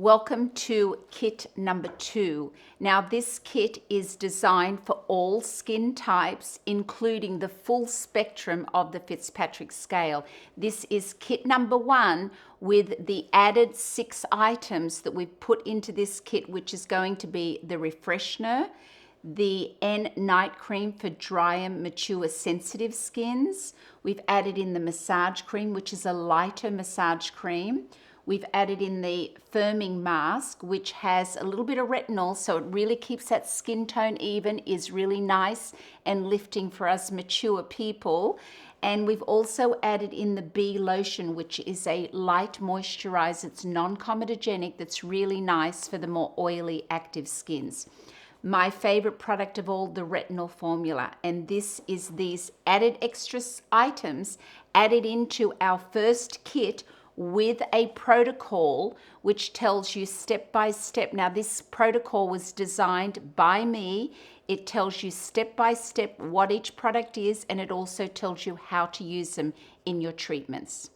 Welcome to kit number 2. Now this kit is designed for all skin types, including the full spectrum of the Fitzpatrick scale. This is kit number 1 with the added 6 items that we've put into this kit, which is going to be the refreshener, the N night cream for dry and mature sensitive skins. We've added in the massage cream, which is a lighter massage cream. We've added in the firming mask, which has a little bit of retinol, so it really keeps that skin tone even, is really nice and lifting for us mature people. And we've also added in the bee lotion, which is a light moisturizer. It's non-comedogenic, that's really nice for the more oily, active skins. My favorite product of all, the retinol formula, and this is these added extra items added into our first kit with a protocol which tells you step by step. Now this protocol was designed by me. It tells you step by step what each product is, and it also tells you how to use them in your treatments.